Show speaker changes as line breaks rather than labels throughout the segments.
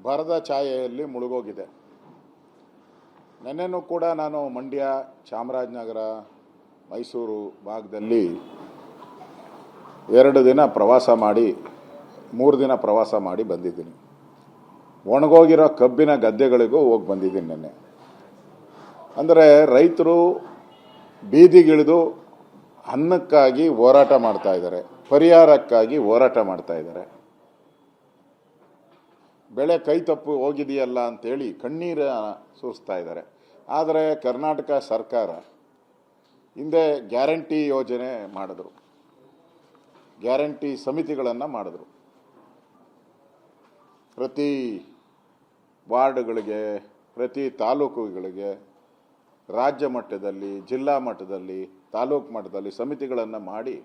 ಬರದ ಛಾಯೆಯಲ್ಲಿ ಮುಳುಗೋಗಿದೆ. ನೆನ್ನೆನೂ ಕೂಡ ನಾನು ಮಂಡ್ಯ, ಚಾಮರಾಜನಗರ, ಮೈಸೂರು ಭಾಗದಲ್ಲಿ 2 ದಿನ ಪ್ರವಾಸ ಮಾಡಿ 3 ದಿನ ಪ್ರವಾಸ ಮಾಡಿ ಬಂದಿದ್ದೀನಿ. ಒಣಗೋಗಿರೋ ಕಬ್ಬಿನ ಗದ್ದೆಗಳಿಗೂ ಹೋಗಿ ಬಂದಿದ್ದೀನಿ ನೆನ್ನೆ. ಅಂದರೆ ರೈತರು ಬೀದಿಗಿಳಿದು ಅನ್ನಕ್ಕಾಗಿ ಹೋರಾಟ ಮಾಡ್ತಾ ಇದ್ದಾರೆ, ಪರಿಹಾರಕ್ಕಾಗಿ ಹೋರಾಟ ಮಾಡ್ತಾ ಇದ್ದಾರೆ. ಬೆಳೆ ಕೈ ತಪ್ಪು ಹೋಗಿದೆಯಲ್ಲ ಅಂತೇಳಿ ಕಣ್ಣೀರು ಸುರಿಸ್ತಾ ಇದ್ದಾರೆ. ಆದರೆ ಕರ್ನಾಟಕ ಸರ್ಕಾರ ಹಿಂದೆ ಗ್ಯಾರಂಟಿ ಯೋಜನೆ ಮಾಡಿದ್ರು, ಗ್ಯಾರಂಟಿ ಸಮಿತಿಗಳನ್ನು ಮಾಡಿದ್ರು. ಪ್ರತಿ ವಾರ್ಡ್ಗಳಿಗೆ, ಪ್ರತಿ ತಾಲೂಕುಗಳಿಗೆ, ರಾಜ್ಯ ಮಟ್ಟದಲ್ಲಿ, ಜಿಲ್ಲಾ ಮಟ್ಟದಲ್ಲಿ, ತಾಲೂಕು ಮಟ್ಟದಲ್ಲಿ ಸಮಿತಿಗಳನ್ನು ಮಾಡಿ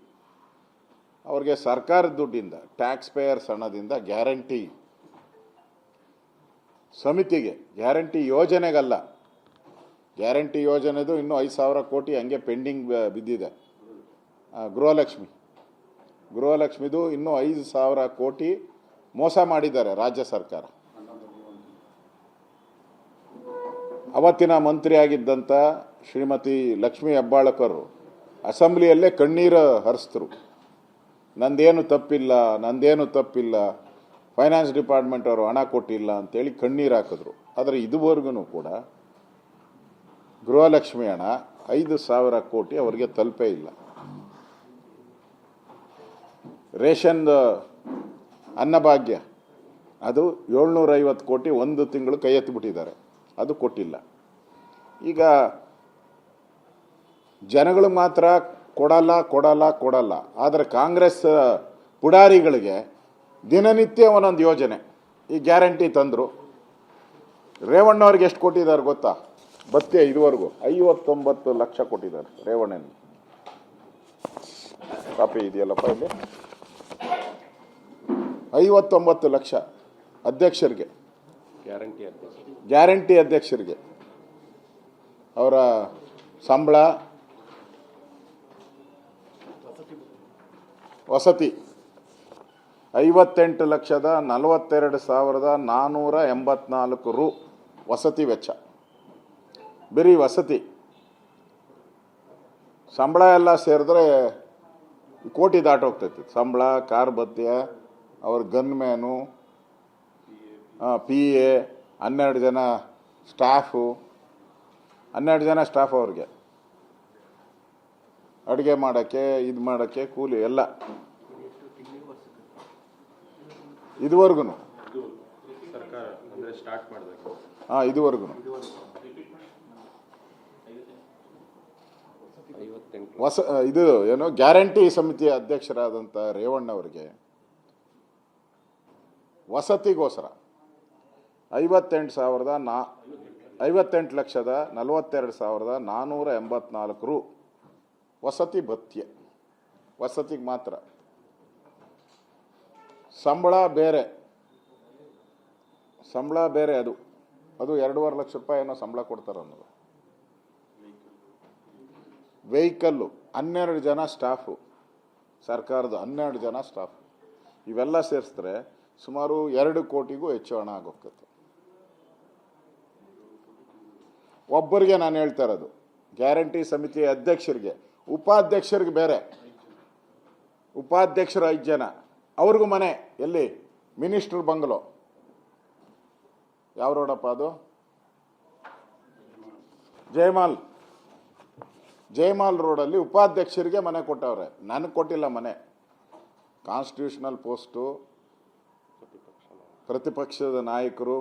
ಅವ್ರಿಗೆ ಸರ್ಕಾರದ ದುಡ್ಡಿಂದ, ಟ್ಯಾಕ್ಸ್ ಪೇಯರ್ಸ್ ಹಣದಿಂದ ಗ್ಯಾರಂಟಿ ಸಮಿತಿಗೆ, ಗ್ಯಾರಂಟಿ ಯೋಜನೆಗಲ್ಲ, ಗ್ಯಾರಂಟಿ ಯೋಜನೆದು ಇನ್ನೂ 5,000 ಕೋಟಿ ಹಂಗೆ ಪೆಂಡಿಂಗ್ ಬಿದ್ದಿದೆ. ಗೃಹಲಕ್ಷ್ಮಿದು ಇನ್ನೂ 5,000 ಕೋಟಿ ಮೋಸ ಮಾಡಿದ್ದಾರೆ ರಾಜ್ಯ ಸರ್ಕಾರ. ಅವತ್ತಿನ ಮಂತ್ರಿಯಾಗಿದ್ದಂಥ ಶ್ರೀಮತಿ ಲಕ್ಷ್ಮೀ ಹೆಬ್ಬಾಳಕರ್ ಅಸೆಂಬ್ಲಿಯಲ್ಲೇ ಕಣ್ಣೀರು ಹರಿಸಿದ್ರು. ನಂದೇನು ತಪ್ಪಿಲ್ಲ, ಫೈನಾನ್ಸ್ ಡಿಪಾರ್ಟ್ಮೆಂಟ್ ಅವರು ಹಣ ಕೊಟ್ಟಿಲ್ಲ ಅಂತೇಳಿ ಕಣ್ಣೀರು ಹಾಕಿದ್ರು. ಆದರೆ ಇದುವರೆಗೂ ಕೂಡ ಗೃಹಲಕ್ಷ್ಮಿ ಹಣ 5,000 ಕೋಟಿ ಅವರಿಗೆ ತಲುಪೇ ಇಲ್ಲ. ರೇಷನ್ ಅನ್ನಭಾಗ್ಯ ಅದು 750 ಕೋಟಿ ಒಂದು ತಿಂಗಳು ಕೈ ಎತ್ತಿಬಿಟ್ಟಿದ್ದಾರೆ, ಅದು ಕೊಟ್ಟಿಲ್ಲ. ಈಗ ಜನಗಳು ಮಾತ್ರ ಕೊಡಲ್ಲ. ಆದರೆ ಕಾಂಗ್ರೆಸ್ ಪುಡಾರಿಗಳಿಗೆ ದಿನನಿತ್ಯ ಒಂದೊಂದು ಯೋಜನೆ, ಈ ಗ್ಯಾರಂಟಿ ತಂದರು. ರೇವಣ್ಣವ್ರಿಗೆ ಎಷ್ಟು ಕೊಟ್ಟಿದ್ದಾರೆ ಗೊತ್ತಾ? ಬತ್ತೆ ಇದುವರೆಗೂ 59 ಲಕ್ಷ ಕೊಟ್ಟಿದ್ದಾರೆ ರೇವಣ್ಣನಿಗೆ. ಕಾಪಿ ಇದೆಯಲ್ಲಪ್ಪ ಇಲ್ಲಿ, 59 ಲಕ್ಷ ಅಧ್ಯಕ್ಷರಿಗೆ, ಗ್ಯಾರಂಟಿ ಅಧ್ಯಕ್ಷರಿಗೆ ಅವರ ಸಂಬಳ, ವಸತಿ 58,42,484 ರು ವಸತಿ ವೆಚ್ಚ. ಬರೀ ವಸತಿ ಸಂಬಳ ಎಲ್ಲ ಸೇರಿದ್ರೆ ಕೋಟಿ ದಾಟೋಗ್ತೈತಿ. ಸಂಬಳ, ಕಾರ್ ಭತ್ಯೆ, ಅವ್ರ ಗನ್ಮ್ಯಾನು, PA, 12 ಜನ ಸ್ಟಾಫು, 12 ಜನ ಸ್ಟಾಫ್ ಅವ್ರಿಗೆ ಅಡುಗೆ ಮಾಡೋಕ್ಕೆ, ಇದು ಮಾಡೋಕ್ಕೆ ಕೂಲಿ ಎಲ್ಲ. ಇದುವರೆಗೂ ಇದುವರೆಗೂ ಇದು ಏನು ಗ್ಯಾರಂಟಿ ಸಮಿತಿಯ ಅಧ್ಯಕ್ಷರಾದಂಥ ರೇವಣ್ಣವರಿಗೆ ವಸತಿಗೋಸ್ಕರ 58,42,484 ರು ವಸತಿ ಭತ್ಯೆ, ವಸತಿಗೆ ಮಾತ್ರ. ಸಂಬಳ ಬೇರೆ, ಅದು 2.5 ಲಕ್ಷ ರೂಪಾಯಿ ಏನೋ ಸಂಬಳ ಕೊಡ್ತಾರೆ ಅನ್ನೋದು. ವೆಹಿಕಲ್ಲು 12 ಜನ ಸ್ಟಾಫು, ಸರ್ಕಾರದ 12 ಜನ ಸ್ಟಾಫ್, ಇವೆಲ್ಲ ಸೇರಿಸಿದ್ರೆ ಸುಮಾರು 2 ಕೋಟಿಗೂ ಹೆಚ್ಚು ಹಣ ಆಗೋಗ್ತದೆ. ಒಬ್ಬರಿಗೆ ನಾನು ಹೇಳ್ತಾ ಇರೋದು, ಗ್ಯಾರಂಟಿ ಸಮಿತಿ ಅಧ್ಯಕ್ಷರಿಗೆ, ಉಪಾಧ್ಯಕ್ಷರಿಗೆ ಬೇರೆ. ಉಪಾಧ್ಯಕ್ಷರು 5 ಜನ, ಅವ್ರಿಗೂ ಮನೆ ಎಲ್ಲಿ? Minister bungalow. ಯಾವ ರೋಡಪ್ಪ ಅದು? ಜಯಮಾಲ್ ರೋಡಲ್ಲಿ ಉಪಾಧ್ಯಕ್ಷರಿಗೆ ಮನೆ ಕೊಟ್ಟವ್ರೆ. ನನಗೆ ಕೊಟ್ಟಿಲ್ಲ ಮನೆ. ಕಾನ್ಸ್ಟಿಟ್ಯೂಷನಲ್ ಪೋಸ್ಟು, ಪ್ರತಿಪಕ್ಷದ ನಾಯಕರು,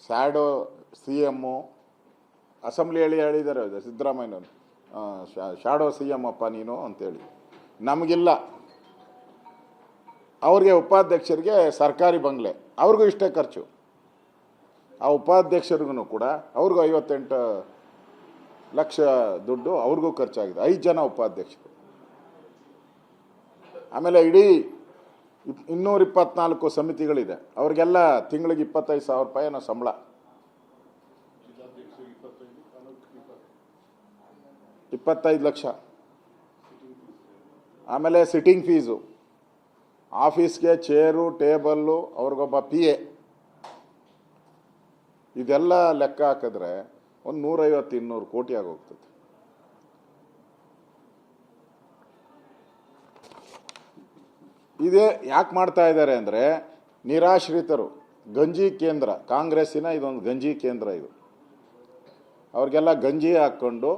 ಸ್ಯಾಡೋ CM, ಅಸೆಂಬ್ಲಿಯಲ್ಲಿ ಹೇಳಿದ್ದಾರೆ ಸಿದ್ದರಾಮಯ್ಯನವರು, ಶಾಡೋ CM ಅಪ್ಪ ನೀನು ಅಂತೇಳಿ. ನಮಗಿಲ್ಲ. ಅವ್ರಿಗೆ ಉಪಾಧ್ಯಕ್ಷರಿಗೆ ಸರ್ಕಾರಿ ಬಂಗ್ಲೆ, ಅವ್ರಿಗೂ ಇಷ್ಟೇ ಖರ್ಚು. ಆ ಉಪಾಧ್ಯಕ್ಷರಿಗೂ ಕೂಡ ಅವ್ರಿಗೂ 58 ಲಕ್ಷ ದುಡ್ಡು ಅವ್ರಿಗೂ ಖರ್ಚಾಗಿದೆ. 5 ಜನ ಉಪಾಧ್ಯಕ್ಷರು. ಆಮೇಲೆ ಇಡೀ 224 ಸಮಿತಿಗಳಿದೆ, ಅವ್ರಿಗೆಲ್ಲ ತಿಂಗಳಿಗೆ 25,000 ರೂಪಾಯಿ ಅನ್ನೋ ಸಂಬಳ. 25 ಲಕ್ಷ. ಆಮೇಲೆ ಸಿಟ್ಟಿಂಗ್ ಫೀಸು, ಆಫೀಸ್ಗೆ ಚೇರು, ಟೇಬಲ್ಲು, ಅವ್ರಿಗೊಬ್ಬ PA ಇದೆಲ್ಲ ಲೆಕ್ಕ ಹಾಕಿದ್ರೆ ಒಂದು 150-200 ಕೋಟಿ ಆಗೋಗ್ತದೆ. ಇದೇ ಯಾಕೆ ಮಾಡ್ತಾ ಇದ್ದಾರೆ ಅಂದರೆ, ನಿರಾಶ್ರಿತರು, ಗಂಜಿ ಕೇಂದ್ರ, ಕಾಂಗ್ರೆಸ್ಸಿನ ಇದೊಂದು ಗಂಜಿ ಕೇಂದ್ರ ಇದು. ಅವ್ರಿಗೆಲ್ಲ ಗಂಜಿ ಹಾಕ್ಕೊಂಡು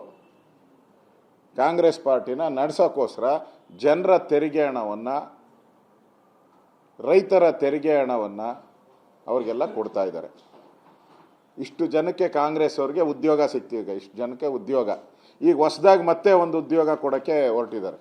ಕಾಂಗ್ರೆಸ್ ಪಾರ್ಟಿನ ನಡೆಸೋಕ್ಕೋಸ್ಕರ ಜನರ ತೆರಿಗೆ ಹಣವನ್ನು, ರೈತರ ತೆರಿಗೆ ಹಣವನ್ನು ಅವ್ರಿಗೆಲ್ಲ ಕೊಡ್ತಾ ಇದ್ದಾರೆ. ಇಷ್ಟು ಜನಕ್ಕೆ ಕಾಂಗ್ರೆಸ್ ಅವ್ರಿಗೆ ಉದ್ಯೋಗ ಸಿಗ್ತೀಗ, ಇಷ್ಟು ಜನಕ್ಕೆ ಉದ್ಯೋಗ. ಈಗ ಹೊಸದಾಗಿ ಮತ್ತೆ ಒಂದು ಉದ್ಯೋಗ ಕೊಡೋಕ್ಕೆ ಹೊರಟಿದ್ದಾರೆ.